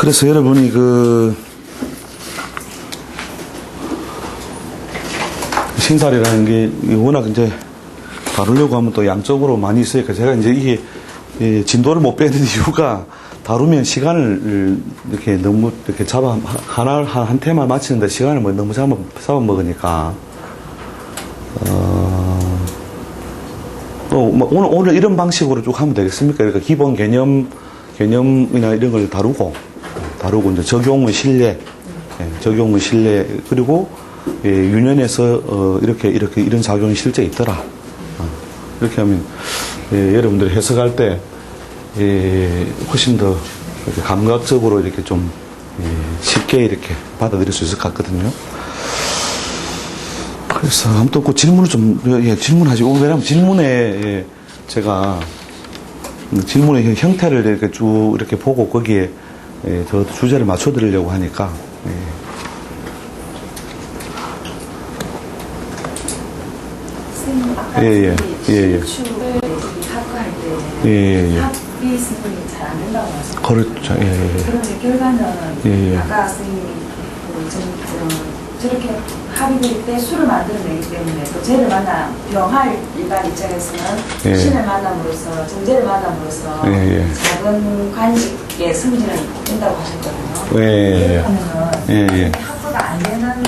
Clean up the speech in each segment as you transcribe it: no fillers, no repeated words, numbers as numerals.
그래서 여러분이 신살이라는 게 워낙 이제 다루려고 하면 또 양쪽으로 많이 있으니까 제가 이제 이게 진도를 못 빼는 이유가 다루면 시간을 이렇게 너무 이렇게 한 테마 맞히는데 시간을 너무 잡아먹으니까, 오늘 이런 방식으로 쭉 하면 되겠습니까? 그러니까 기본 개념이나 이런 걸 다루고 이제 적용의 신뢰, 적용의 신뢰, 그리고 유년에서 이런 작용이 실제 있더라. 이렇게 하면 여러분들이 해석할 때 훨씬 더 이렇게 감각적으로 이렇게 좀 쉽게 이렇게 받아들일 수 있을 것 같거든요. 그래서 아무튼 그 질문을 질문하시고, 왜냐면 질문에 제가 질문의 형태를 이렇게 쭉 이렇게 보고 거기에 저 주제를 맞춰드리려고 하니까. 선생님, 아까 신축을 합구할 때 합의 승인이 잘 안 된다고 하셨어요. 그렇죠. 그런데 결과는 아까 선생님이 저렇게 합의될 때 수를 만들어내기 때문에 또 죄를 만나 병할 일반 입장에서는 신을 만남으로써 정죄를 만남으로써 작은 관식의 성질은 된다고 하셨거든요. 그러면은 합구가 안 되는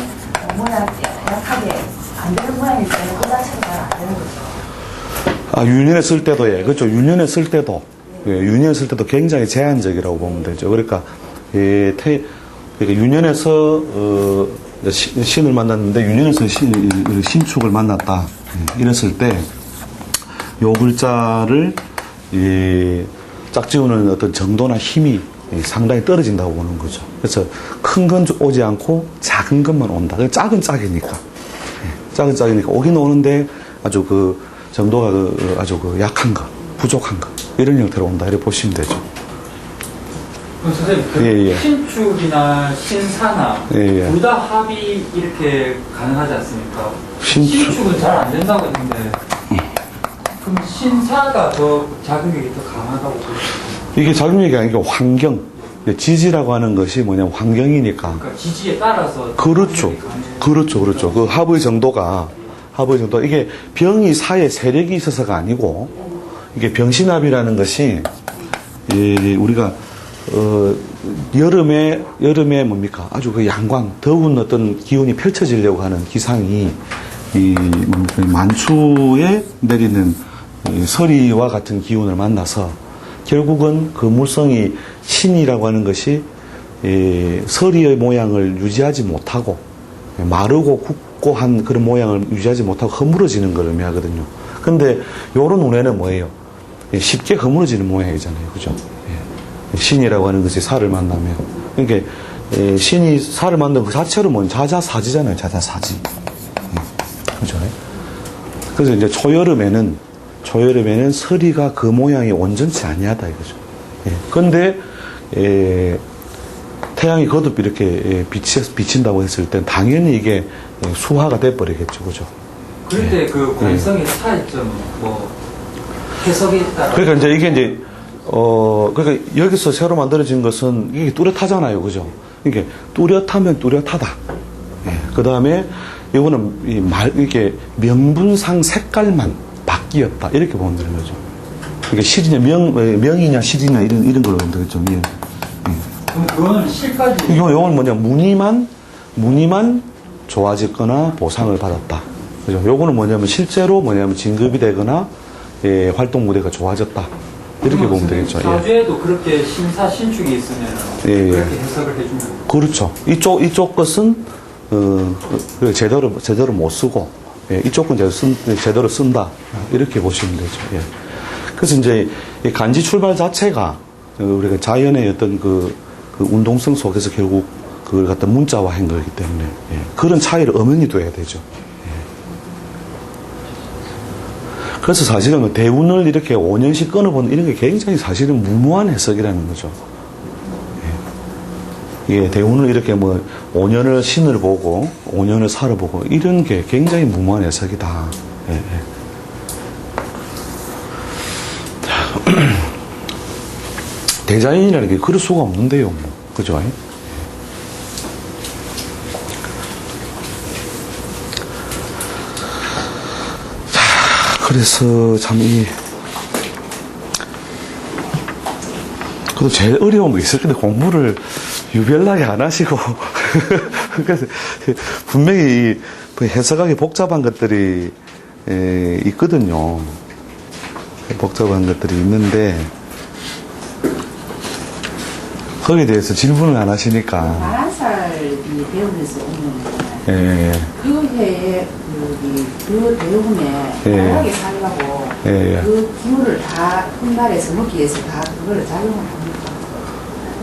모양 약하게 안 되는 모양일 때는 그 자체가 잘 안 되는 거죠. 유년에 쓸 때도, 그렇죠. 유년에 쓸 때도, 유년에 쓸 때도 굉장히 제한적이라고 보면 되죠. 그러니까, 유년에서, 신을 만났는데, 유년에서 신축을 만났다. 이랬을 때, 요 글자를, 짝지우는 어떤 정도나 힘이 상당히 떨어진다고 보는 거죠. 그래서 큰 건 오지 않고 작은 것만 온다. 작은 짝이니까. 작은 짝이니까 오긴 오는데 아주 정도가 아주 약한 거, 부족한 거, 이런 형태로 온다. 이렇게 보시면 되죠. 선생님, 신축이나 신사나 둘 다 합이 이렇게 가능하지 않습니까? 신축은 잘 안 된다고 했는데, 그럼 신사가 더 작용력이 더 강하다고 보시나요? 이게 작용력이 아니고 환경, 지지라고 하는 것이 뭐냐면 환경이니까. 그러니까 지지에 따라서. 그렇죠. 그 합의 정도가, 이게 병이 사에 세력이 있어서가 아니고, 이게 병신합이라는 것이, 우리가, 여름에 뭡니까? 아주 양광, 더운 어떤 기운이 펼쳐지려고 하는 기상이, 만추에 내리는 서리와 같은 기운을 만나서, 결국은 그 물성이 신이라고 하는 것이 서리의 모양을 유지하지 못하고 마르고 굳고 한 그런 모양을 유지하지 못하고 허물어지는 걸 의미하거든요. 근데 요런 운해는 뭐예요? 쉽게 허물어지는 모양이잖아요. 그죠? 신이라고 하는 것이 사를 만나면. 그러니까 신이 사를 만나는 그 자체로 뭔 자자사지잖아요. 자자사지. 그죠? 그래서 이제 초여름에는 서리가 그 모양이 온전치 아니하다 이거죠. 그런데 태양이 거듭 이렇게 비친다고 했을 땐 당연히 이게 수화가 돼버리겠죠, 그죠? 그럴 때 그 관성의 차이점, 해석에 따라. 그러니까 이게 그러니까 여기서 새로 만들어진 것은 이게 뚜렷하잖아요, 그죠? 이게 뚜렷하면 뚜렷하다. 그 다음에 이거는 이게 명분상 색깔만 바뀌었다. 이렇게 보면 되는 거죠. 그러니까 실이냐, 명이냐, 실이냐, 이런 걸로 보면 되겠죠. 그럼 그거는 실까지. 요건 뭐냐, 무늬만 좋아졌거나 보상을 받았다. 그죠? 요거는 뭐냐면, 실제로 진급이 되거나, 활동 무대가 좋아졌다. 이렇게 보면 되겠죠. 사주에도 그렇게 신사, 신축이 있으면, 그렇게 해석을 해주면. 그렇죠. 이쪽 것은, 제대로 못 쓰고, 이쪽은 제대로 쓴다. 이렇게 보시면 되죠. 그래서 이제 간지 출발 자체가 우리가 자연의 어떤 그 운동성 속에서 결국 그걸 갖다 문자화한 거기 때문에 그런 차이를 엄연히 둬야 되죠. 그래서 사실은 대운을 이렇게 5년씩 끊어보는 이런 게 굉장히 사실은 무모한 해석이라는 거죠. 대운을 이렇게 5년을 신을 보고 5년을 살을 보고 이런 게 굉장히 무모한 해석이다. 대자연이라는 게 그럴 수가 없는데요. 그죠? 자, 그래서 참 그래도 제일 어려운 거 있을 텐데 공부를 유별나게 안 하시고 그래서 분명히 해석하기 복잡한 것들이 있거든요. 복잡한 것들이 있는데 거기에 대해서 질문을 안 하시니까. 바란살이 배움에서 오는 예. 그 해에 그 대우금에 다양하게 살라고 그 기운을 다 훗날에서 먹기 위해서 다 그걸 작용을 합니다.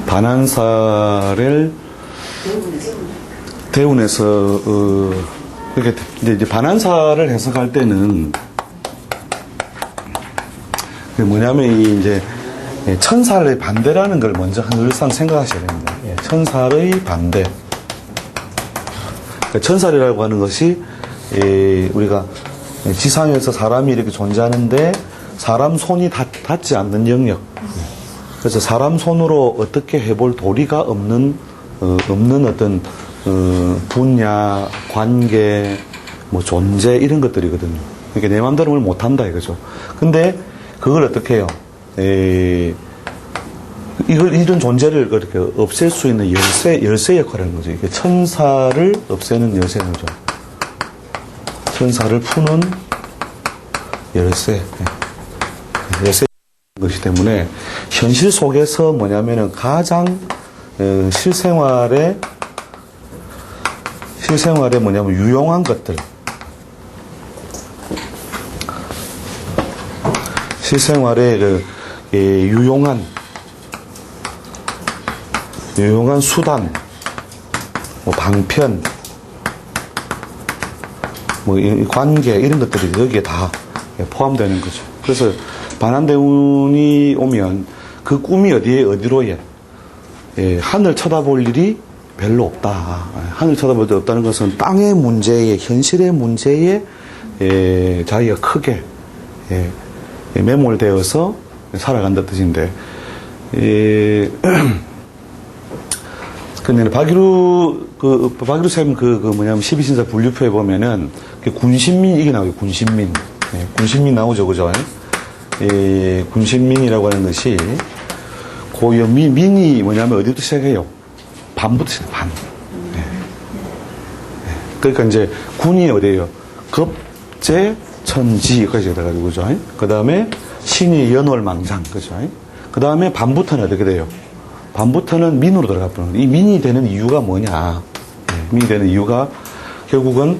반한살을 대운에서 그렇게 이제 반한살을 해석할 때는 뭐냐면 이제 천살의 반대라는 걸 먼저 늘상 생각하셔야 됩니다. 천살의 반대. 천살이라고 하는 것이 우리가 지상에서 사람이 이렇게 존재하는데 사람 손이 닿지 않는 영역. 그래서 사람 손으로 어떻게 해볼 도리가 없는 어떤 분야, 관계, 뭐 존재 이런 것들이거든요. 그러니까 내 마음대로 뭘 못한다 이거죠. 근데 그걸 어떻게 해요? 이런 존재를 그렇게 없앨 수 있는 열쇠 역할을 하는 거죠. 이게 천사를 없애는 열쇠는 거죠. 천사를 푸는 열쇠. 열쇠 것이기 때문에 현실 속에서 뭐냐면은 가장 실생활에 뭐냐면 유용한 것들. 실생활에 유용한 수단, 뭐 방편, 뭐 관계 이런 것들이 여기에 다 포함되는 거죠. 그래서 반한대운이 오면 그 꿈이 어디로 하늘 쳐다볼 일이 별로 없다. 하늘 쳐다볼 일 없다는 것은 땅의 문제에, 현실의 문제에 자기가 크게 매몰되어서 살아간다 뜻인데, 근데 박유루쌤 뭐냐면 12신사 분류표에 보면은 군신민 이게 나와요. 군신민. 군신민 나오죠. 그죠? 군신민이라고 하는 것이 고유 민이 뭐냐면 어디부터 시작해요? 반부터 시작해요. 반. 그러니까 이제 군이 어디예요? 급제 천지까지 돼가지고 그죠? 그 다음에 신이 연월망장 그죠? 그 다음에 반부터는 어떻게 돼요? 반부터는 민으로 들어가 버리는 거예요. 이 민이 되는 이유가 뭐냐? 민이 되는 이유가 결국은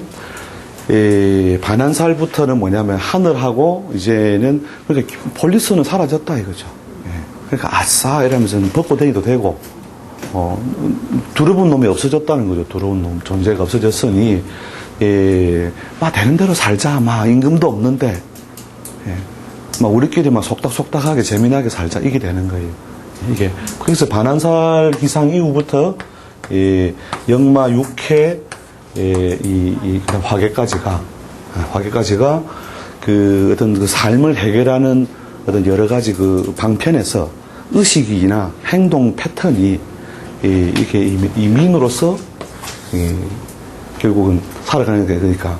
반한살부터는 뭐냐면 하늘하고 이제는 그러니까 폴리스는 사라졌다 이거죠. 그러니까 아싸 이러면서 벗고 다니도 되고 두려운 놈이 없어졌다는 거죠. 두려운 놈 존재가 없어졌으니 막 되는 대로 살자. 막 임금도 없는데 막 우리끼리 막 속닥속닥하게 재미나게 살자 이게 되는 거예요. 이게 그래서 반한살 기상 이후부터 역마 육회 화계까지가 그 어떤 그 삶을 해결하는 어떤 여러 가지 그 방편에서 의식이나 행동 패턴이 이렇게 이민으로서 결국은 살아가는 게 그러니까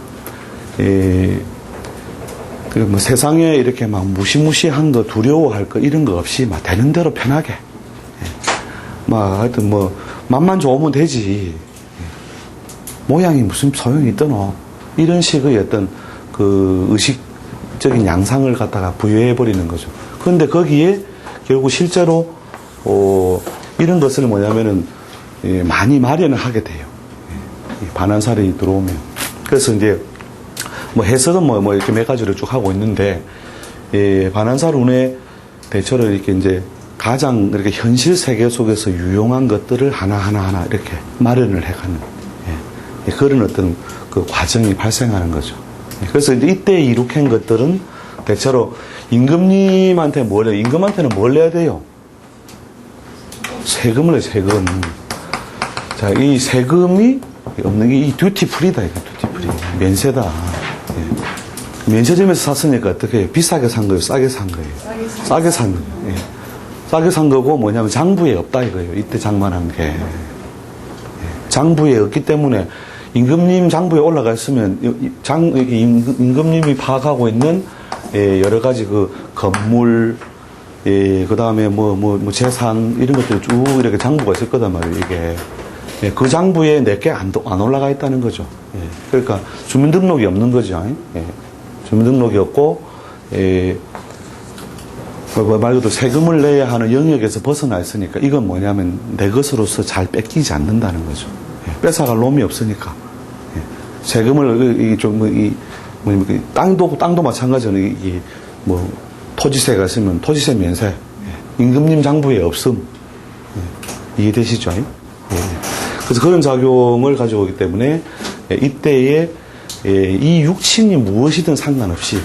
뭐 세상에 이렇게 막 무시무시한 거 두려워할 거 이런 거 없이 막 되는 대로 편하게 막 하여튼 뭐 맛만 좋으면 되지 모양이 무슨 소용이 있더노 이런 식의 어떤 그 의식적인 양상을 갖다가 부여해 버리는 거죠. 그런데 거기에 결국 실제로 이런 것을 뭐냐면은 많이 마련을 하게 돼요. 반한살이 들어오면. 그래서 이제 뭐 해석은 뭐 이렇게 몇 가지로 쭉 하고 있는데 반한살 운에 대체로 이렇게 이제 가장 이렇게 현실 세계 속에서 유용한 것들을 하나하나 이렇게 마련을 해가는 그런 어떤 그 과정이 발생하는 거죠. 그래서 이때 이룩한 것들은 대체로 임금님한테 임금한테는 뭘 내야 돼요? 세금을 내요, 세금. 자, 이 세금이 없는 게 이 듀티 프리다, 이거 듀티 프리. 면세다. 면세점에서 샀으니까 어떻게 해요? 비싸게 산 거예요? 싸게 산 거예요? 싸게 산 거예요. 싸게 산 거고 뭐냐면 장부에 없다 이거예요. 이때 장만한 게. 장부에 없기 때문에 임금님 장부에 올라가 있으면 임금님이 파악하고 있는 여러 가지 그 건물, 그 다음에 뭐 재산 이런 것들이 쭉 이렇게 장부가 있을 거단 말이에요. 이게 그 장부에 내게 안 올라가 있다는 거죠. 그러니까 주민등록이 없는 거죠. 주민등록이 없고 말 그대로 세금을 내야 하는 영역에서 벗어나 있으니까 이건 뭐냐면 내 것으로서 잘 뺏기지 않는다는 거죠. 뺏어갈 놈이 없으니까. 세금을 땅도 마찬가지로 토지세가 있으면 토지세 면세, 임금님 장부에 없음. 이해되시죠? 그래서 그런 작용을 가지고 오기 때문에 이때에 이 육친이 무엇이든 상관없이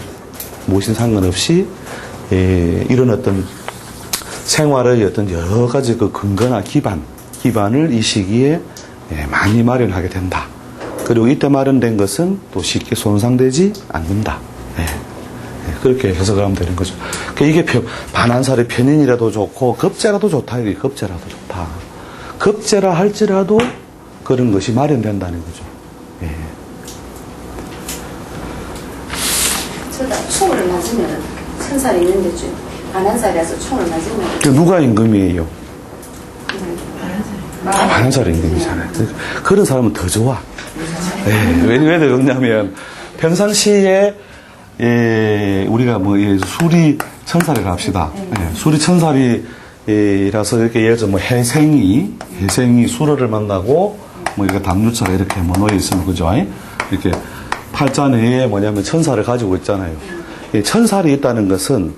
이런 어떤 생활의 어떤 여러 가지 그 근거나 기반을 이 시기에 많이 마련하게 된다. 그리고 이때 마련된 것은 또 쉽게 손상되지 않는다. 그렇게 해석을 하면 되는 거죠. 그러니까 이게 반한살의 편인이라도 좋고 급제라도 좋다. 이게 급제라도 좋다. 급제라 할지라도 그런 것이 마련된다는 거죠. 저다 총을 맞으면 천살이 있는데 좀 반한살이라서 총을 맞으면 누가 임금이에요? 반한살 임금이잖아요. 그런 사람은 더 좋아. 왜 그러냐면 평상시에 우리가 수리 천살이라 합시다. 수리 천살이라서 이렇게 예를 들어 해생이 수로를 만나고 이렇게 당류차가 이렇게 놓여 있으면 그죠? 이렇게 팔자 내에 뭐냐면 천살을 가지고 있잖아요. 천살이 있다는 것은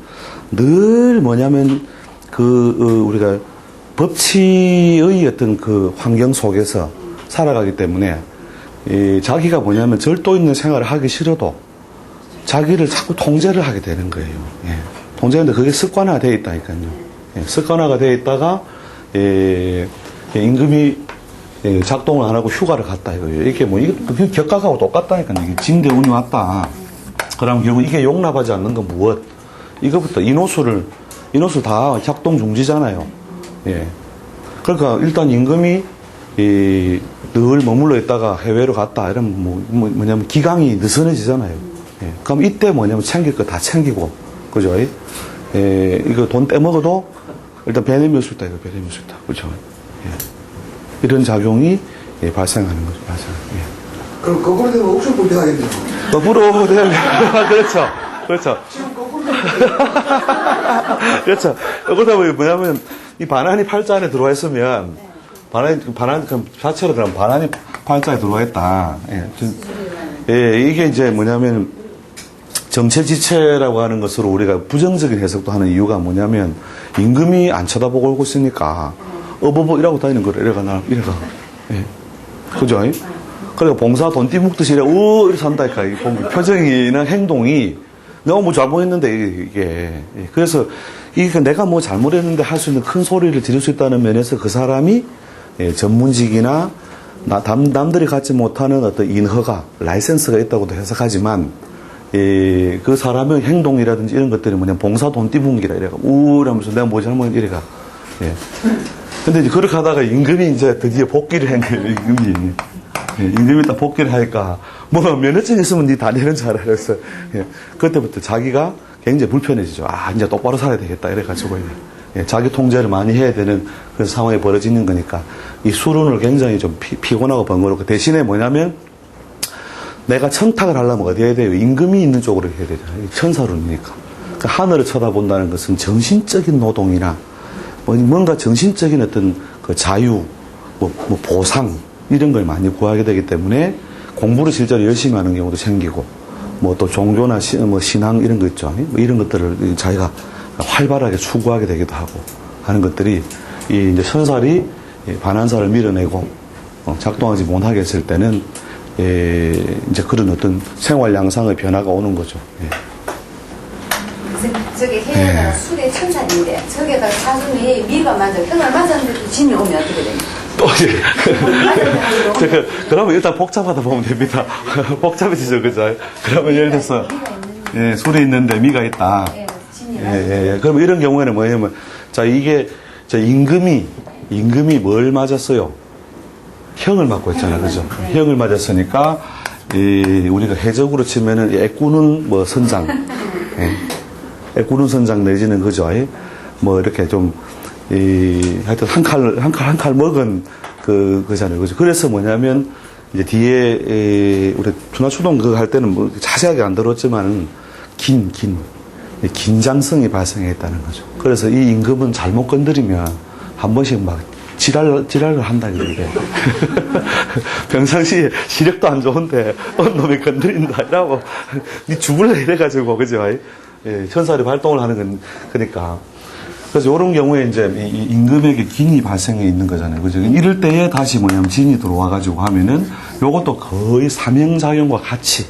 늘 뭐냐면 우리가 법치의 어떤 그 환경 속에서 살아가기 때문에 자기가 뭐냐면 절도 있는 생활을 하기 싫어도 자기를 자꾸 통제를 하게 되는 거예요. 통제하는데 그게 습관화되어 있다니까요. 습관화가 되어 있다가 임금이 작동을 안 하고 휴가를 갔다 이거예요. 이게 이게 격각하고 똑같다니까요. 이게 진대운이 왔다. 그럼 결국 이게 용납하지 않는 건 무엇? 이거부터 인호수 다 작동 중지잖아요. 그러니까 일단 임금이 늘 머물러 있다가 해외로 갔다 이러면 뭐냐면 기강이 느슨해지잖아요. 그럼 이때 뭐냐면 챙길 거 다 챙기고 그죠? 이거 돈 떼먹어도 일단 배내밀 수 있다 이거 배내밀 수 있다 그죠? 이런 작용이 발생하는 거죠. 맞아요. 그럼 거꾸로 되면 옥션 불편하겠네요. 거꾸로 되면 그렇죠. 지금 거꾸로 그렇죠. 거꾸로 되면 뭐냐면 이 반환이 팔자 안에 들어와 있으면 반환 그럼 자체로 그럼 반환이 팔자에 들어와 있다. 이게 이제 뭐냐면 정체지체라고 하는 것으로 우리가 부정적인 해석도 하는 이유가 뭐냐면 임금이 안 쳐다보고 오고 있으니까 이라고 다니는 거래. 이래가. 그죠? 그러니까 봉사 돈 띠묵듯이 이렇게 산다니까. 표정이나 행동이 내가 뭐 잘못했는데 이게. 그래서 이게 내가 뭐 잘못했는데 할 수 있는 큰 소리를 지를 수 있다는 면에서 그 사람이 전문직이나 남들이 갖지 못하는 어떤 인허가, 라이센스가 있다고도 해석하지만 그 사람의 행동이라든지 이런 것들이 봉사 돈 띠묵기라 이래가. 이러면서 내가 뭐 잘못 이래가. 근데 이제 그렇게 하다가 임금이 이제 드디어 복귀를 한 거예요, 임금이. 임금이 딱 복귀를 하니까, 면허증 있으면 니 다 내는 줄 알아. 그래서, 그때부터 자기가 굉장히 불편해지죠. 이제 똑바로 살아야 되겠다. 이래가지고, 자기 통제를 많이 해야 되는 그런 상황이 벌어지는 거니까, 이 수론을 굉장히 좀 피곤하고 번거롭고, 대신에 뭐냐면, 내가 청탁을 하려면 어디에 해야 돼요? 임금이 있는 쪽으로 해야 되잖아요. 천사론이니까. 그러니까 하늘을 쳐다본다는 것은 정신적인 노동이나, 뭔가 정신적인 어떤 그 자유, 보상, 이런 걸 많이 구하게 되기 때문에 공부를 실제로 열심히 하는 경우도 생기고, 또 종교나 신앙 이런 거 있죠. 이런 것들을 자기가 활발하게 추구하게 되기도 하고 하는 것들이 이제 천살이 반한살을 밀어내고 작동하지 못하게 했을 때는 이제 그런 어떤 생활 양상의 변화가 오는 거죠. 저게 해에다가 술에 천살인데 저게다가 사슴이 미가 맞아 혀를 맞았는데 진이 오면 어떻게 됩니까? 그러면 일단 복잡하다 보면 됩니다. 복잡해지죠, 그죠? 그러면 예를 들어서 술이 있는데 미가 있다. 그럼 이런 경우에는 뭐냐면, 자, 이게, 임금이 뭘 맞았어요? 형을 맞고 있잖아요. 그죠? 형을 맞았으니까, 우리가 해적으로 치면은, 애꾸는 뭐 선장. 애꾸는 선장 내지는 그죠? 뭐 이렇게 좀, 하여튼 한 칼 먹은 그잖아요. 그죠? 그래서 뭐냐면, 이제 뒤에, 우리 준하초동 그거 할 때는 뭐 자세하게 안 들었지만, 긴장성이 발생했다는 거죠. 그래서 이 임금은 잘못 건드리면 한 번씩 막 지랄을 한다, 이게. 평상시에 시력도 안 좋은데, 놈이 건드린다, 이라고. 니 죽을래, 이래가지고, 그죠? 현살이 발동을 하는 건, 그러니까. 그래서 이런 경우에 이제 이 임금에게 긴이 발생해 있는 거잖아요. 그죠? 이럴 때에 다시 뭐냐면 진이 들어와가지고 하면은 요것도 거의 삼형작용과 같이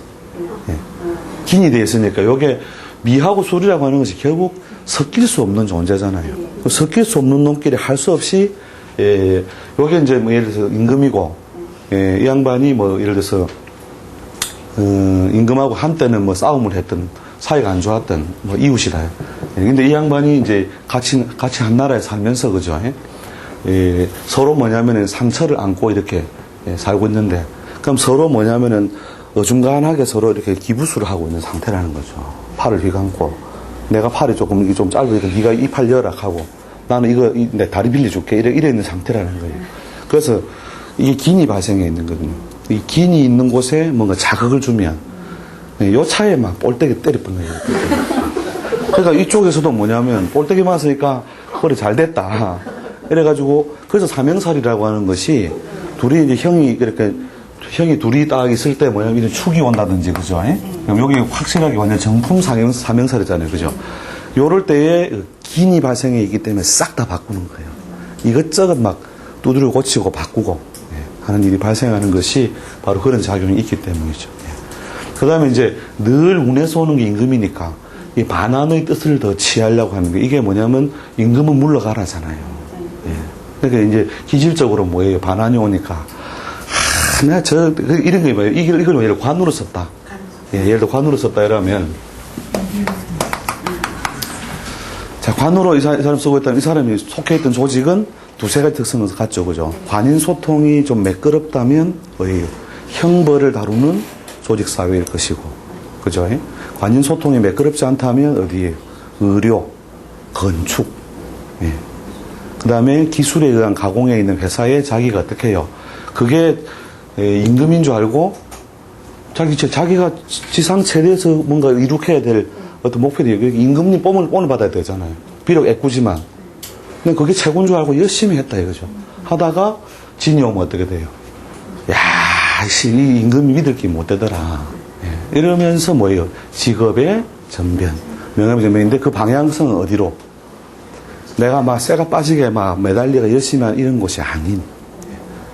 긴이 되어 있으니까 요게 미하고 술이라고 하는 것이 결국 섞일 수 없는 존재잖아요. 섞일 수 없는 놈끼리 할 수 없이 요게 이제 뭐 예를 들어서 임금이고 이 양반이 뭐 예를 들어서 임금하고 한때는 뭐 싸움을 했던 사이가 안 좋았던 뭐 이웃이다. 근데 이 양반이 이제 같이 한 나라에 살면서 그죠? 서로 뭐냐면은 상처를 안고 이렇게 살고 있는데 그럼 서로 뭐냐면은 어중간하게 서로 이렇게 기부수를 하고 있는 상태라는 거죠. 팔을 휘감고 내가 팔이 조금 이게 좀 짧으니까 네가 이 팔 열악하고 나는 이거 내 다리 빌려줄게 이래 있는 상태라는 거예요. 그래서 이게 긴이 발생해 있는 거거든요. 이 긴이 있는 곳에 뭔가 자극을 주면 요 차에 막 볼때기 때려본 거예요. 그러니까 이쪽에서도 뭐냐면 볼때기 맞으니까 그래 잘 됐다. 이래가지고 그래서 삼형살이라고 하는 것이 둘이 이제 형이 둘이 딱 있을 때 뭐냐면 이런 축이 온다든지 그죠? 그럼 여기 확실하게 완전 정품 삼형살이잖아요. 그죠? 요럴 때에 긴이 발생해 있기 때문에 싹 다 바꾸는 거예요. 이것저것 막 두드려 고치고 바꾸고 하는 일이 발생하는 것이 바로 그런 작용이 있기 때문이죠. 그 다음에 이제 늘 운에서 오는 게 임금이니까 이 반환의 뜻을 더 취하려고 하는 게 이게 뭐냐면 임금은 물러가라잖아요. 그러니까 이제 기질적으로 뭐예요? 반환이 오니까 이런 게 뭐예요? 이걸 예를 들어 관으로 썼다. 예를 들어 관으로 썼다 이러면 자 관으로 이 사람 쓰고 있다면 이 사람이 속해 있던 조직은 두세 가지 특성을 갖죠. 그죠? 관인 소통이 좀 매끄럽다면 뭐예요? 형벌을 다루는 조직 사회일 것이고, 그죠? 관인 소통이 매끄럽지 않다면 어디에 의료, 건축, 그 다음에 기술에 의한 가공에 있는 회사에 자기가 어떻게 해요? 그게 임금인 줄 알고 자기가 지상 최대에서 뭔가 이룩해야 될 어떤 목표들이 임금님 뽕을 받아야 되잖아요. 비록 애꾸지만. 근데 그게 최고인 줄 알고 열심히 했다 이거죠. 하다가 진이 오면 어떻게 돼요? 야, 이 임금이 믿을 게 못 되더라. 이러면서 뭐예요? 직업의 전변. 명함의 전변인데 그 방향성은 어디로? 내가 막 쇠가 빠지게 막 매달리가 열심히 하는 이런 곳이 아닌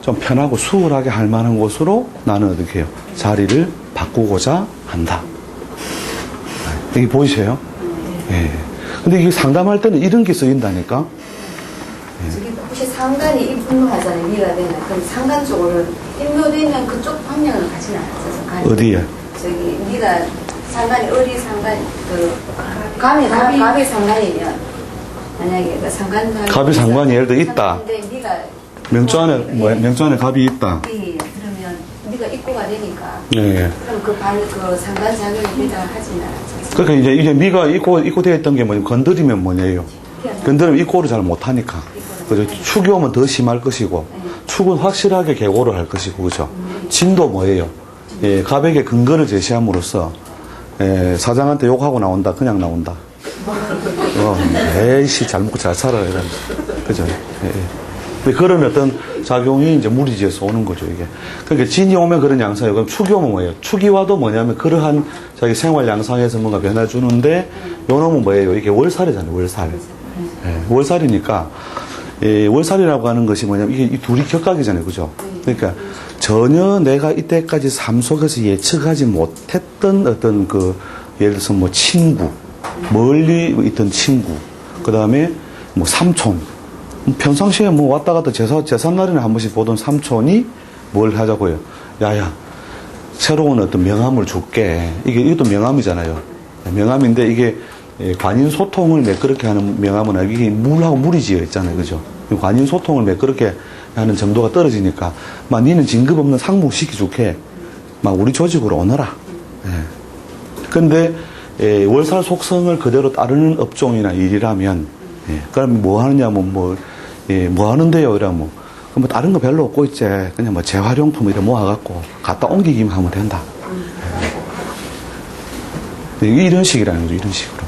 좀 편하고 수월하게 할 만한 곳으로 나는 어떻게 해요? 자리를 바꾸고자 한다. 여기 보이세요? 예. 근데 이게 상담할 때는 이런 게 쓰인다니까? 저기 혹시 상관이 입문하잖아요. 미가 되면. 그럼 상관 쪽으로 입문되면 그쪽 방향을 가지는 않았어요. 어디에? 저기 미가 상관이 어디 상관 갑이 상관이면 만약에 그 상관 갑이 상관이 예를 들어 있다. 근데 미가 명조 안에 갑이 있다. 예, 그러면 미가 입고가 되니까. 예. 그럼 그 상관 작용을 미가 하지는 않았어요. 그러니까 이제 미가 입고 되어 있던 게 뭐냐면 건드리면 뭐냐요? 건드리면 입고를 잘 못하니까. 그죠? 축이 오면 더 심할 것이고, 축은 확실하게 계고를 할 것이고, 그죠? 진도 뭐예요? 예, 갑에게 근거를 제시함으로써, 사장한테 욕하고 나온다, 그냥 나온다. 에이씨, 잘 먹고 잘 살아라, 이런. 그죠? 그런 어떤 작용이 이제 무리지에서 오는 거죠, 이게. 그러니까 진이 오면 그런 양상이에요. 그럼 축이 오면 뭐예요? 축이 와도 뭐냐면 그러한 자기 생활 양상에서 뭔가 변화 주는데, 요 놈은 뭐예요? 이게 월살이잖아요, 월살. 월살이니까, 월살이라고 하는 것이 뭐냐면 이게 이 둘이 격각이잖아요, 그죠? 그러니까 전혀 내가 이때까지 삶 속에서 예측하지 못했던 어떤 예를 들어서 뭐 친구, 멀리 있던 친구, 그 다음에 뭐 삼촌, 평상시에 뭐 왔다 갔다 제삿날에는 한 번씩 보던 삼촌이 뭘 하자고요? 야야, 새로운 어떤 명함을 줄게. 이것도 명함이잖아요. 명함인데 이게 관인 소통을 매끄럽게 하는 명함은 이게 물하고 물이 지어 있잖아요. 그죠? 관인 소통을 매끄럽게 하는 정도가 떨어지니까, 막, 니는 진급 없는 상무 시키줄게. 막, 우리 조직으로 오너라. 근데, 월살 속성을 그대로 따르는 업종이나 일이라면, 그럼 뭐 하느냐면, 뭐 하는데요? 이러면, 뭐, 다른 거 별로 없고, 이제, 그냥 뭐, 재활용품 이렇게 모아갖고, 갖다 옮기기만 하면 된다. 이런 식이라는 거죠, 이런 식으로.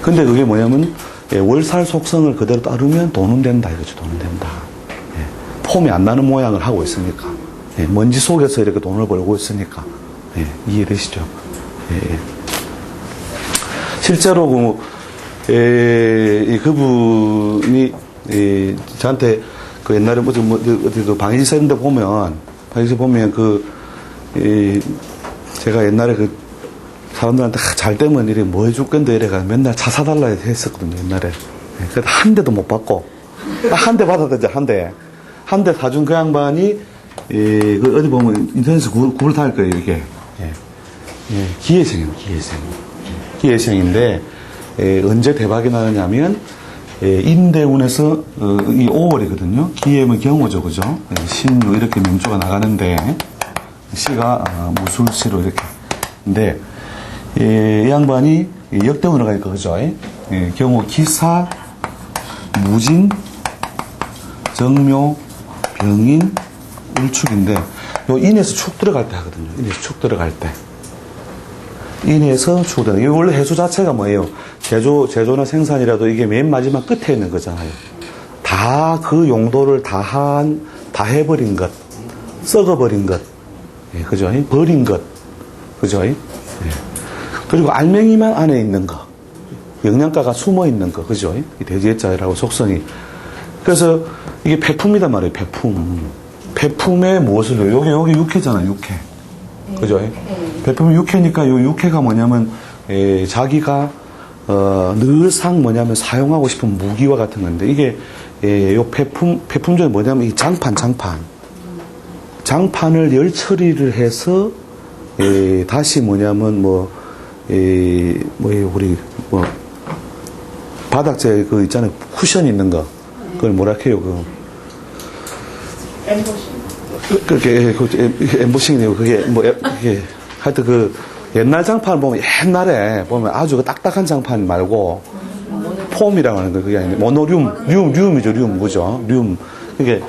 근데 그게 뭐냐면, 월살 속성을 그대로 따르면 돈은 된다, 이거죠, 돈은 된다. 폼이 안 나는 모양을 하고 있으니까. 먼지 속에서 이렇게 돈을 벌고 있으니까. 이해되시죠? 실제로 그분이 저한테 그 옛날에 어디도 방위지사 있는데 보면 제가 옛날에 사람들한테 잘 되면 이래 뭐 해줄 건데 이래가 맨날 차 사달라 했었거든요, 옛날에. 그래도 한 대도 못 받고 딱 한 대 받았던데, 한 대 사준 그 양반이 어디 보면 인터넷에서 구글 탈 거예요, 이게. 기회생인데 언제 대박이 나느냐면 인대운에서 이 5월이거든요. 기해면 경호죠, 그죠? 신로 이렇게 명조가 나가는데 시가 무술시로 이렇게. 근데 이 양반이 역대운으로 가니까 그죠? 경호 기사, 무진, 정묘, 병인, 일축인데 요 인에서 축 들어갈 때 하거든요. 인에서 축 들어갈 때. 인에서 축 들어갈 때. 원래 해수 자체가 뭐예요? 제조나 생산이라도 이게 맨 마지막 끝에 있는 거잖아요. 다 그 용도를 다 해버린 것. 썩어버린 것. 그죠? 버린 것. 그죠? 그리고 알맹이만 안에 있는 거. 영양가가 숨어 있는 거. 그죠? 이 대지해자라고 속성이. 그래서 이게 폐품이단 말이에요, 폐품. 폐품에 무엇을, 여기 육회잖아요, 육회. 그죠? 폐품이 육회니까 요 육회가 뭐냐면, 자기가, 늘상 뭐냐면 사용하고 싶은 무기와 같은 건데, 이게, 요 폐품 중에 뭐냐면 이 장판을 열 처리를 해서, 다시 뭐냐면 우리, 바닥재 그 있잖아요, 쿠션 있는 거. 그걸 뭐라 해요, 그렇게, 엠보싱이네요. 그게, 하여튼 옛날 장판 보면, 옛날에 보면 아주 딱딱한 장판 말고, 폼이라고 하는 거, 그게 아니고, 륨이죠, 그죠? 그게,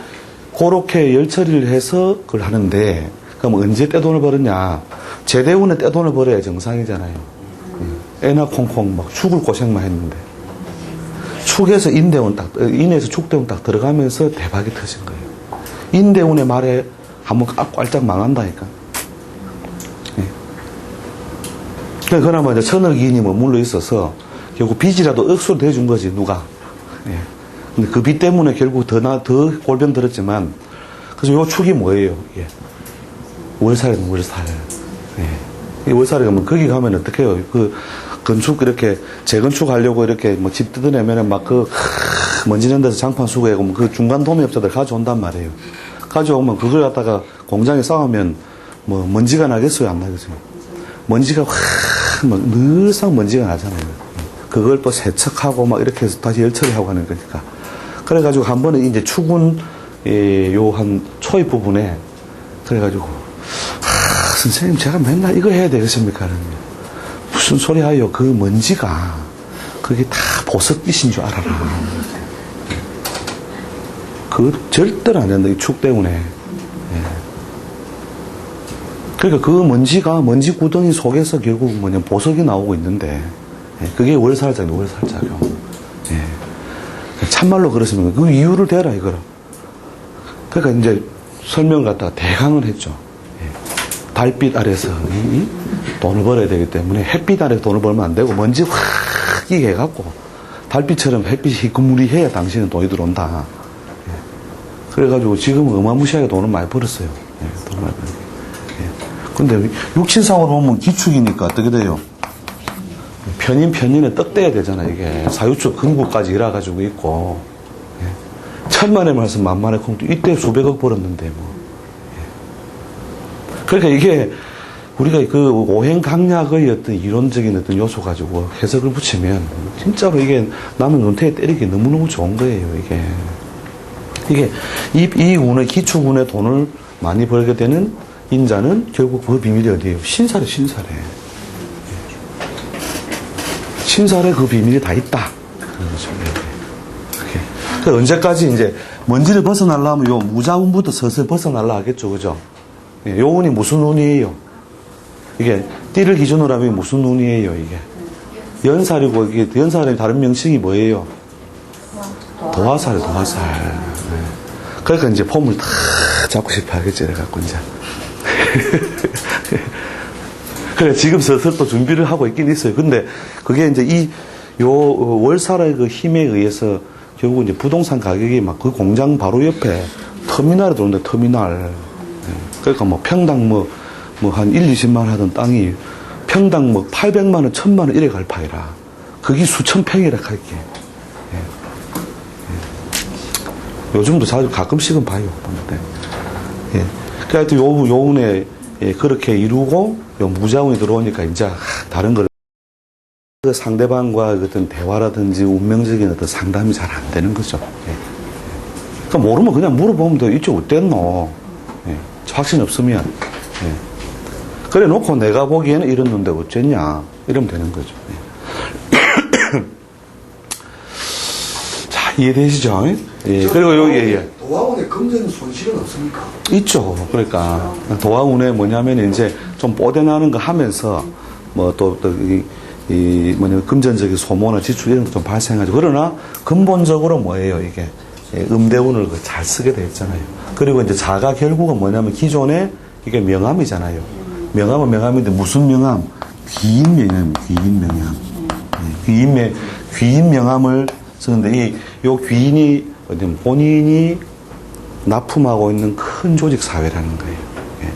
그렇게 열 처리를 해서 그걸 하는데, 그럼 언제 떼돈을 벌었냐? 제대운에 떼돈을 벌어야 정상이잖아요. 애나 콩콩 막 죽을 고생만 했는데. 축에서 인에서 축대운 딱 들어가면서 대박이 터진 거예요. 인대운의 말에 한번 꼴짝 망한다니까. 그나마 이제 천억이인이 머물러 있어서 결국 빚이라도 억수로 대준 거지, 누가. 근데 그 빚 때문에 결국 더 골병 들었지만, 그래서 요 축이 뭐예요, 이게? 월살이면 월살. 이 월살에 가면, 거기 가면 어떻게 해요? 건축 이렇게 재건축 하려고 이렇게 뭐 집 뜯어내면은 막 먼지 낸 데서 장판 수거하고 그 중간 도매업자들 가져온단 말이에요. 가져오면 그걸 갖다가 공장에 쌓으면 뭐 먼지가 나겠어요, 안 나겠어요? 먼지가 늘상 먼지가 나잖아요. 그걸 또 세척하고 막 이렇게 해서 다시 열처리하고 하는 거니까. 그래가지고 한 번은 이제 축은 요 한 초입 부분에 그래가지고 선생님 제가 맨날 이거 해야 되겠습니까? 무슨 소리 하요? 그 먼지가 그게 다 보석빛인 줄 알아라. 그거 절대로 안 된다. 이 축 때문에. 그러니까 그 먼지 구덩이 속에서 결국 보석이 나오고 있는데, 그게 월살작이에요, 월살작용. 참말로 그렇습니다. 그 이유를 대라, 이거라. 그러니까 이제 설명을 갖다가 대강을 했죠. 달빛 아래서 돈을 벌어야 되기 때문에 햇빛 아래서 돈을 벌면 안 되고 먼지 확 끼게 해갖고 달빛처럼 햇빛이 그무리해야 당신은 돈이 들어온다. 그래가지고 지금은 어마무시하게 돈을 많이 벌었어요. 돈을 많이 벌었어요. 근데 육신상으로 보면 기축이니까 어떻게 돼요? 편인에 떡대야 되잖아, 이게. 사유축 근구까지 일어가지고 있고. 천만의 말씀 만만의 콩도 이때 수백억 벌었는데 뭐. 그러니까 이게 우리가 그 오행강약의 어떤 이론적인 어떤 요소 가지고 해석을 붙이면 진짜로 이게 남의 눈태에 때리기 너무너무 좋은 거예요, 이게. 이 운의, 기축운의 돈을 많이 벌게 되는 인자는 결국 그 비밀이 어디예요? 신살에. 신살에 그 비밀이 다 있다. 그런 거죠. 그 언제까지 이제 먼지를 벗어나려면 요 무자운부터 서서히 벗어나려 하겠죠, 그죠? 요 운이 무슨 운이에요? 이게 띠를 기준으로 하면 무슨 운이에요, 이게? 연살이고, 이게 연살의 다른 명칭이 뭐예요? 도화살. 네. 그러니까 이제 폼을 다 잡고 싶어 하겠지, 그래갖고 이제. 그래, 지금 슬슬 또 준비를 하고 있긴 있어요. 근데 그게 이제 월살의 그 힘에 의해서 결국 이제 부동산 가격이 막 그 공장 바로 옆에 터미널에 들어오는데, 터미널. 네. 그러니까 뭐 평당 뭐 한 1, 20만 원 하던 땅이 평당 뭐 800만 원, 1000만 원 이래 갈 파이라. 그게 수천 평이라 할게. 예. 예. 요즘도 자주 가끔씩은 봐요. 보는데. 예. 그러니까 요 운에 그렇게 이루고 요 무자운이 들어오니까 이제 다른 걸 그 상대방과 어떤 대화라든지 운명적인 어떤 상담이 잘 안 되는 거죠. 예. 그러니까 모르면 그냥 물어보면 돼. 이쪽 어땠노? 예. 확신 없으면. 예. 그래 놓고 내가 보기에는 이랬는데 어쨌냐? 이러면 되는 거죠. 예. 자, 이해되시죠? 예. 그리고 여기, 도화운에 금전 손실은 없습니까? 있죠. 그러니까 도화운에 뭐냐면 이제 좀 뽀대나는 거 하면서 뭐 금전적인 소모나 지출 이런 거 좀 발생하죠. 그러나 근본적으로 뭐예요, 이게? 예, 음대운을 잘 쓰게 돼 있잖아요. 그리고 이제 자가 결국은 뭐냐면 기존에 이게 명함이잖아요. 명함은 명함인데 무슨 명함? 귀인 명함. 예, 귀인 명함을 쓰는데 요 귀인이 본인이 납품하고 있는 큰 조직 사회라는 거예요. 예. 예.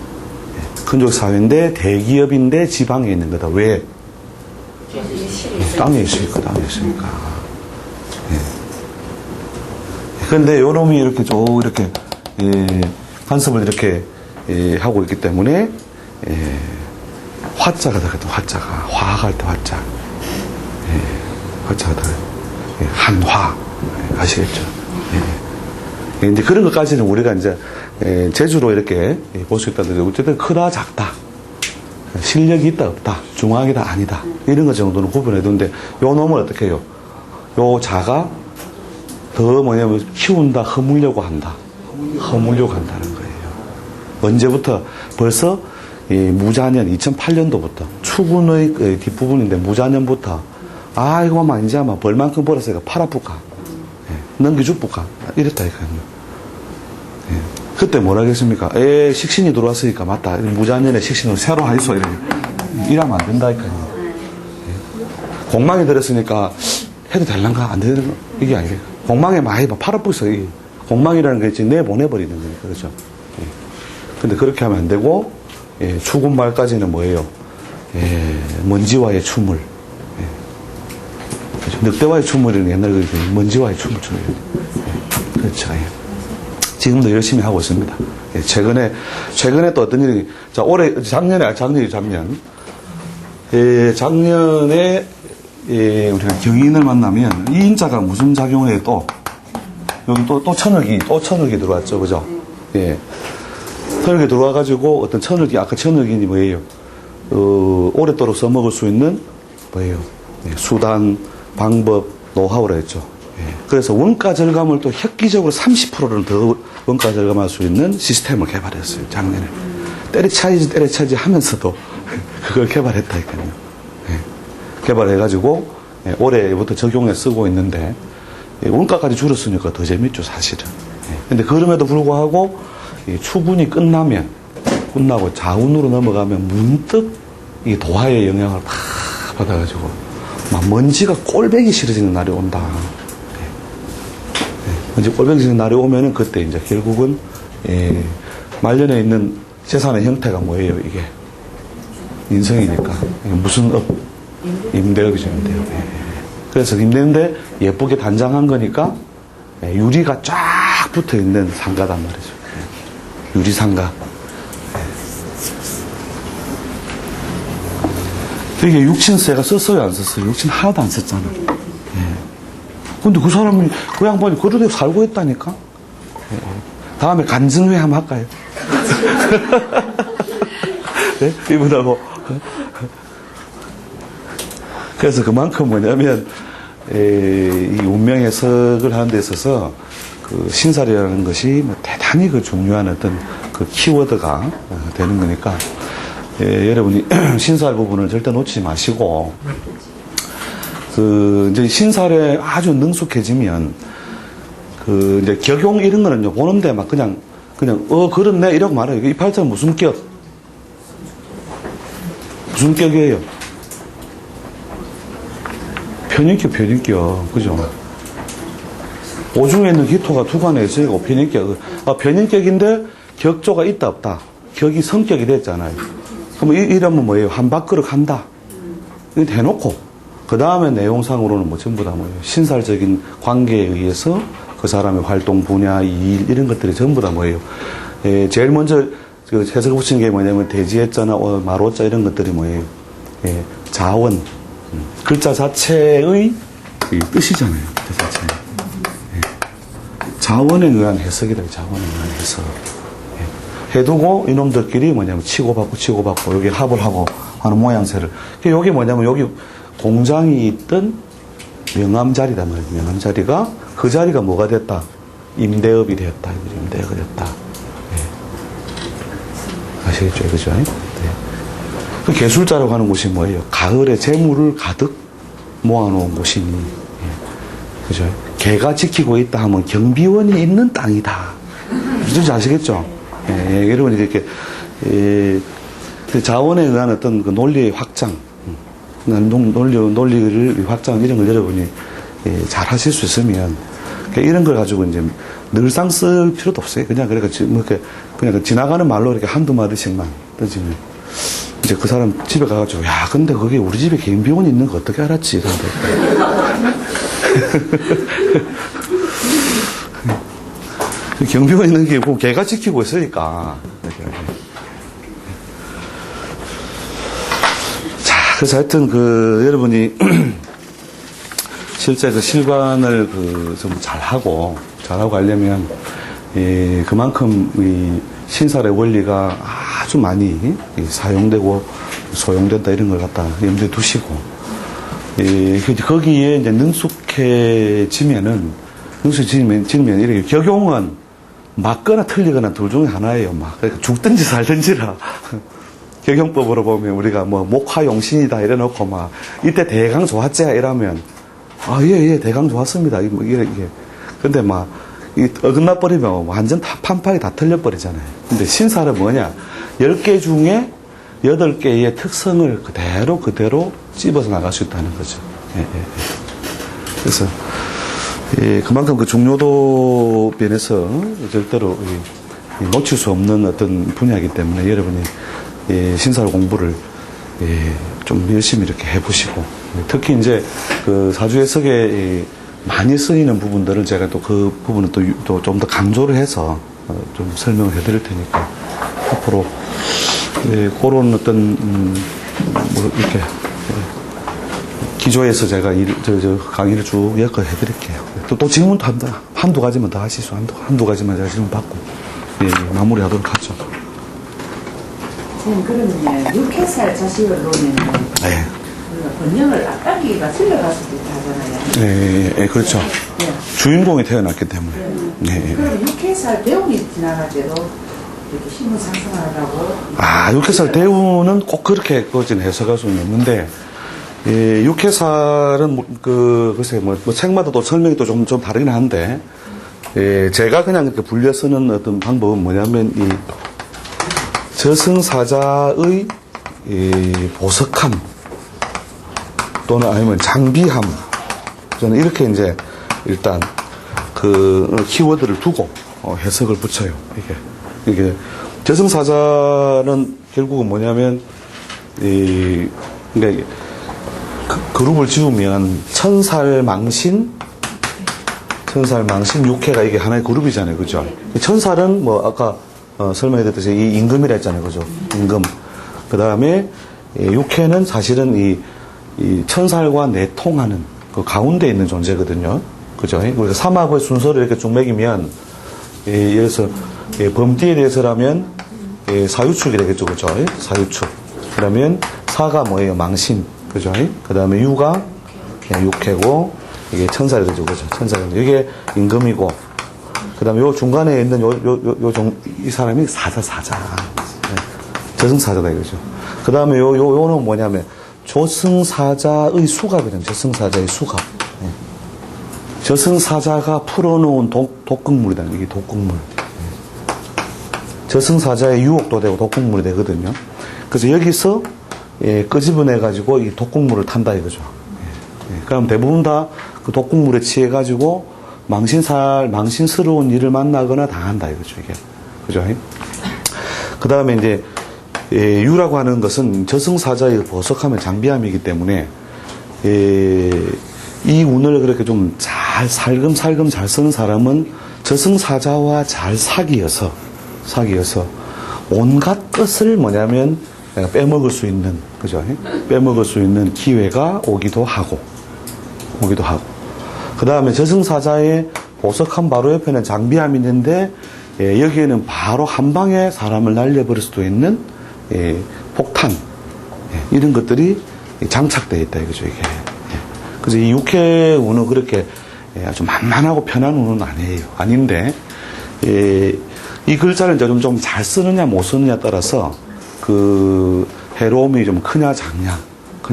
큰 조직 사회인데 대기업인데 지방에 있는 거다. 왜? 예, 땅에 있으니까. 예. 그런데 요놈이 이렇게 이렇게 간섭을 이렇게 하고 있기 때문에 화자가 들어갔다. 화자가 화할 때 화자. 화자가 들어. 한화 아시겠죠? 이제 그런 것까지는 우리가 이제 제주로 이렇게 볼 수 있다는데 어쨌든 크다 작다 실력이 있다 없다 중앙이다 아니다 이런 것 정도는 구분해 두는데 요 놈을 어떻게 해요? 요 자가 더 뭐냐면 키운다 허물려고 한다는 거예요. 언제부터? 벌써 무자년 2008년도부터 추군의 뒷부분인데 무자년부터 이거만 이제 아마 벌만큼 벌었으니까 팔아볼까 넘겨줄까 이랬다 이거요. 그때 뭐라 하겠습니까? 식신이 들어왔으니까 맞다. 무자년에 식신을 새로 하이소 이러면 안 된다니까요. 공망이 들었으니까 해도 될란가 안 되는 이게 아니에요. 공망에 많이 팔아보있어. 공망이라는 게 이제 내보내버리는 거니까 그렇죠. 근데 그렇게 하면 안 되고 죽은 말까지는 뭐예요? 먼지와의 춤을. 늑대와의 춤을 옛날 먼지와의 춤을 춰요. 그렇죠. 지금도 열심히 하고 있습니다. 최근에 또 어떤 일이, 작년에. 작년에, 우리가 경인을 만나면, 이 인자가 무슨 작용을 해 여기 또 천을기 들어왔죠. 그죠? 예. 천을기 들어와가지고, 어떤 아까 천을기니 뭐예요? 오랫도록 써먹을 수 있는, 뭐예요? 수단, 방법, 노하우라 했죠. 그래서 원가 절감을 또 획기적으로 30%를 더 원가 절감할 수 있는 시스템을 개발했어요, 작년에. 때려차지 하면서도 그걸 개발했다니까요. 개발해가지고 올해부터 적용해 쓰고 있는데 원가까지 줄였으니까 더 재밌죠, 사실은. 근데 그럼에도 불구하고 추군이 끝나고 자운으로 넘어가면 문득 이 도화의 영향을 팍 받아가지고 막 먼지가 꼴배기 싫어지는 날이 온다. 먼지 꼴배기 싫어지는 날이 오면은 그때 이제 결국은 말년에 있는 재산의 형태가 뭐예요, 이게? 인성이니까. 무슨 업? 임대업이죠, 임대업. 그래서 임대인데 예쁘게 단장한 거니까 유리가 쫙 붙어 있는 상가단 말이죠. 유리상가. 이게 육친세가 썼어요, 안 썼어요? 육친 하나도 안 썼잖아. 예. 근데 그 사람이, 그 양반이 그러대로 살고 있다니까? 예. 다음에 간증회 한번 할까요? 네? 이분하고. 그래서 그만큼 뭐냐면, 이 운명 해석을 하는 데 있어서 그 신살이라는 것이 뭐 대단히 그 중요한 어떤 그 키워드가 되는 거니까, 여러분이 신살 부분을 절대 놓치지 마시고, 그 이제 신살에 아주 능숙해지면 그 이제 격용 이런 거는요 보는데 막 그냥 그렇네 이러고 말아요. 이 팔자는 무슨 격? 무슨 격이에요? 편인격, 그죠? 오중에 있는 기토가 두간에 있으니까 편인격. 편인격인데 격조가 있다 없다. 격이 성격이 됐잖아요. 그럼 이러면 뭐예요? 한 밥그릇 한다. 이거 해놓고 그 다음에 내용상으로는 뭐 전부 다 뭐예요? 신살적인 관계에 의해서 그 사람의 활동 분야, 일 이런 것들이 전부 다 뭐예요? 제일 먼저 그 해석을 붙이는 게 뭐냐면 대지해자나 마로자 이런 것들이 뭐예요? 자원. 글자 자체의 뜻이잖아요. 그 자체. 자원에 의한 해석이다. 자원에 의한 해석. 해두고 이놈들끼리 뭐냐면 치고받고 여기 합을 하고 하는 모양새를. 여기 뭐냐면 여기 공장이 있던 명함자리단 말이에요. 명함자리가 그 자리가 뭐가 됐다? 임대업이 되었다. 임대업이 됐다. 아시겠죠? 그죠? 네. 그 개술자라고 하는 곳이 뭐예요? 가을에 재물을 가득 모아놓은 곳이니. 그죠? 개가 지키고 있다 하면 경비원이 있는 땅이다. 무슨 아시겠죠? 여러분 이렇게 자원에 의한 어떤 그 논리의 확장, 논리를 확장 이런 걸 여러분이 잘 하실 수 있으면 이런 걸 가지고 이제 늘상 쓸 필요도 없어요. 그냥 그냥 지나가는 말로 이렇게 한두 마디씩만 던지면 이제 그 사람 집에 가가지고 야 근데 거기 우리 집에 개인병원이 있는 거 어떻게 알았지? 경비원 있는 게 꼭 개가 지키고 있으니까. 자, 그래서 하여튼 여러분이 실제 그 실관을 좀 잘하고 하려면, 그만큼 이 신살의 원리가 아주 많이 사용되고 소용된다 이런 걸 갖다 염두에 두시고, 거기에 이제 능숙해지면 이렇게 격용은 맞거나 틀리거나 둘 중에 하나예요. 그러니까 죽든지 살든지라. 격용법으로 보면 우리가 뭐 목화용신이다 이래놓고 이때 대강 좋았지 이러면 예, 대강 좋았습니다. 이게. 근데 어긋나 버리면 완전 판판이 다 틀려버리잖아요. 근데 신살은 뭐냐? 10개 중에 8개의 특성을 그대로 찝어서 나갈 수 있다는 거죠. 그래서, 그만큼 그 중요도 면에서 절대로 놓칠 수 없는 어떤 분야이기 때문에 여러분이 신살 공부를 좀 열심히 이렇게 해보시고, 특히 이제 그 사주해석에 많이 쓰이는 부분들은 제가 또 그 부분은 또 좀 더 강조를 해서 좀 설명을 해드릴 테니까 앞으로 그런 어떤 이렇게 기조에서 제가 강의를 쭉 엮어 해드릴게요. 또 질문 한두 가지만 더 하시죠. 한두 가지만 제가 질문 받고 마무리하도록 하죠. 선생님 그러면 6회살 자식을 놓으면 번영을 앞당기기가 틀려갔을 때 하잖아요. 그렇죠. 네. 주인공이 태어났기 때문에. 그럼 6회살 대운이 지나갈 때도 이렇게 힘을 상승하라고? 6회살 대운은 꼭 그렇게 해석할 수는 없는데, 6회살은 글쎄 책마다 또 설명이 또 좀 다르긴 한데, 제가 그냥 이렇게 분려 쓰는 어떤 방법은 뭐냐면 이 저승사자의 보석함 또는 아니면 장비함, 저는 이렇게 이제 일단 그 키워드를 두고 해석을 붙여요. 이게 저승사자는 결국은 뭐냐면 그러니까 그룹을 지으면 천살망신, 육해가 이게 하나의 그룹이잖아요, 그죠? 천살은 아까 설명해드렸듯이 이 임금이라 했잖아요, 그죠? 임금. 그 다음에 육해는 사실은 이 천살과 내통하는 그 가운데 있는 존재거든요. 그죠? 그래서 삼합의 순서를 이렇게 쭉 매기면, 예를 들어서, 범띠에 대해서라면, 사유축이 되겠죠. 그죠? 사유축. 그러면 사가 뭐예요? 망신. 그죠? 그 다음에 유가 육해고, 이게 천살이 되죠. 그죠? 천살이. 이게 임금이고, 그 다음에 요 중간에 있는 이 사람이 사자. 저승사자다 이거죠. 그 다음에 요는 뭐냐면, 조승사자의 수갑이잖아요. 저승사자의 수갑. 저승사자가 풀어놓은 독극물이다. 이게 독극물. 저승사자의 유혹도 되고 독극물이 되거든요. 그래서 여기서 끄집어내가지고 이 독극물을 탄다 이거죠. 그럼 대부분 다 그 독극물에 취해가지고 망신스러운 일을 만나거나 당한다 이거죠. 이게. 그죠? 그 다음에 이제 유라고 하는 것은 저승사자의 보석하면 장비함이기 때문에 이 운을 그렇게 좀 잘 살금살금 잘 쓰는 사람은 저승사자와 잘 사귀어서 온갖 것을 뭐냐면 내가 빼먹을 수 있는, 그죠? 빼먹을 수 있는 기회가 오기도 하고. 그 다음에 저승사자의 보석함 바로 옆에는 장비함이 있는데, 여기에는 바로 한 방에 사람을 날려버릴 수도 있는, 폭탄, 이런 것들이 장착되어 있다, 이거죠, 이게. 그래서 이 육해 운은 그렇게 아주 만만하고 편한 운은 아닌데, 이 글자를 이제 좀 잘 쓰느냐 못 쓰느냐에 따라서 그 해로움이 좀 크냐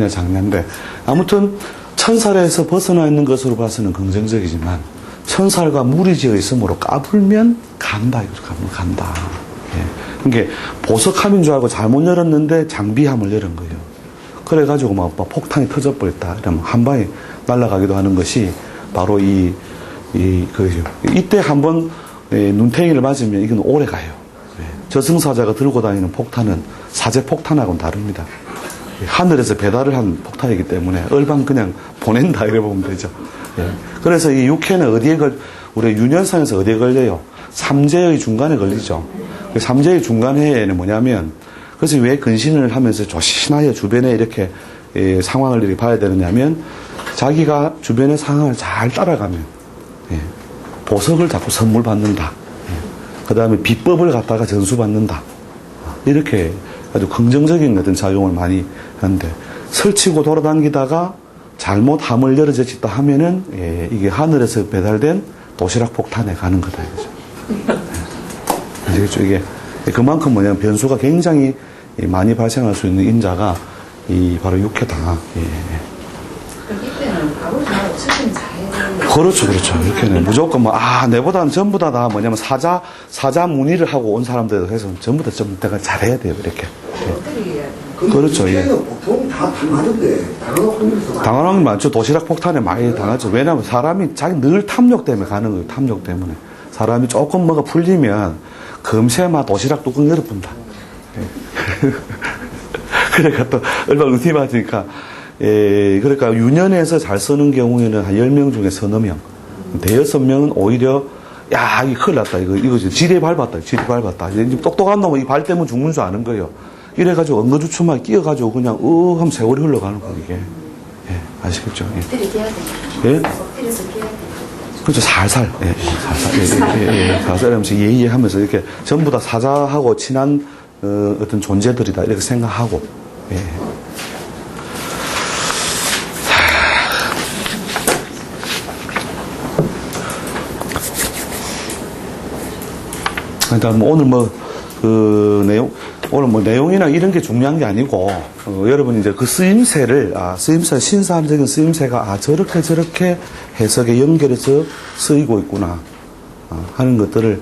작냐인데, 아무튼 천살에서 벗어나 있는 것으로 봐서는 긍정적이지만, 천살과 물이 지어 있으므로 까불면 간다, 이거죠. 간다. 그러니까 보석함인 줄 알고 잘못 열었는데 장비함을 열은 거예요. 그래가지고 막 폭탄이 터져버렸다. 이러면 한 방에 날아가기도 하는 것이 바로 이때 한번 눈탱이를 맞으면 이건 오래 가요. 저승사자가 들고 다니는 폭탄은 사제 폭탄하고는 다릅니다. 하늘에서 배달을 한 폭탄이기 때문에 얼방 그냥 보낸다 이래 보면 되죠. 그래서 이 육해는 우리 윤현상에서 어디에 걸려요? 삼재의 중간에 걸리죠. 삼재의 중간에는 뭐냐면, 그래서 왜 근신을 하면서 조신하게 주변에 이렇게 상황을 이렇게 봐야 되느냐면, 자기가 주변의 상황을 잘 따라가면 보석을 자꾸 선물 받는다. 그 다음에 비법을 갖다가 전수받는다. 이렇게 아주 긍정적인 어떤 작용을 많이 하는데, 설치고 돌아다니다가 잘못 함을 열어졌다 하면은 이게 하늘에서 배달된 도시락 폭탄에 가는 거다 이거죠. 아시겠죠? 이게 그만큼 뭐냐면 변수가 굉장히 많이 발생할 수 있는 인자가 바로 육해다. 이때는 아버지 말고 책임 잘해야 되는. 그렇죠. 이렇게는 무조건 내보다는 전부 다 뭐냐면 사자 문의를 하고 온 사람들 해서 전부 다 좀 내가 잘해야 돼요, 이렇게. 그렇죠. 보통 다 당하는데 당할 확률이 더 당하는 게 많죠. 도시락 폭탄에 많이 당하죠. 왜냐하면 사람이 자기 늘 탐욕 때문에 가는 거예요. 탐욕 때문에. 사람이 조금 뭐가 풀리면 금세 막 도시락 뚜껑 열어본다. 그러니까 또 얼마나 의심이 맞으니까. 그러니까 유년에서 잘 쓰는 경우에는 한 10명 중에 서너 명. 대여섯 명은 오히려 야, 이거 큰일 났다. 이거 지뢰 밟았다. 이제 똑똑한 놈은 이 발 때문에 죽는 줄 아는 거예요. 이래가지고 엉거주춤하게 끼어가지고 그냥 하면 세월이 흘러가는 거예요, 이게. 아시겠죠? 엎드려 깨야 돼. 엎드려서 깨야 돼. 그렇죠. 살살. 살살 하면서 예예 하면서 이렇게 전부 다 사자하고 친한 어떤 존재들이다. 이렇게 생각하고. 일단 오늘 오늘 내용이나 이런 게 중요한 게 아니고, 여러분 이제 그 쓰임새를, 신사적인 쓰임새가, 저렇게 해석에 연결해서 쓰이고 있구나, 하는 것들을,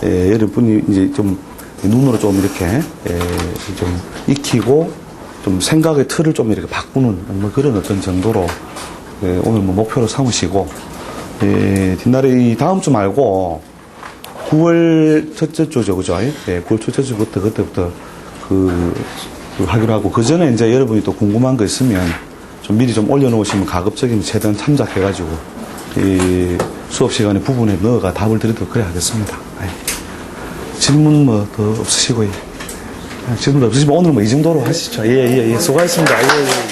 여러분이 이제 좀, 눈으로 좀 이렇게, 좀 익히고, 좀 생각의 틀을 좀 이렇게 바꾸는, 그런 어떤 정도로, 오늘 목표로 삼으시고, 뒷날에 다음 주 말고, 9월 첫째 주죠, 그죠? 9월 첫째 주부터 그때부터 하기로 하고, 그 전에 이제 여러분이 또 궁금한 거 있으면 좀 미리 좀 올려놓으시면 가급적이면 최대한 참작해가지고 이 수업 시간에 부분에 넣어가 답을 드리도록 그래 하겠습니다. 질문 더 없으시고요. 질문 없으시면 오늘 뭐 이 정도로 하시죠. 예, 수고하셨습니다. 예.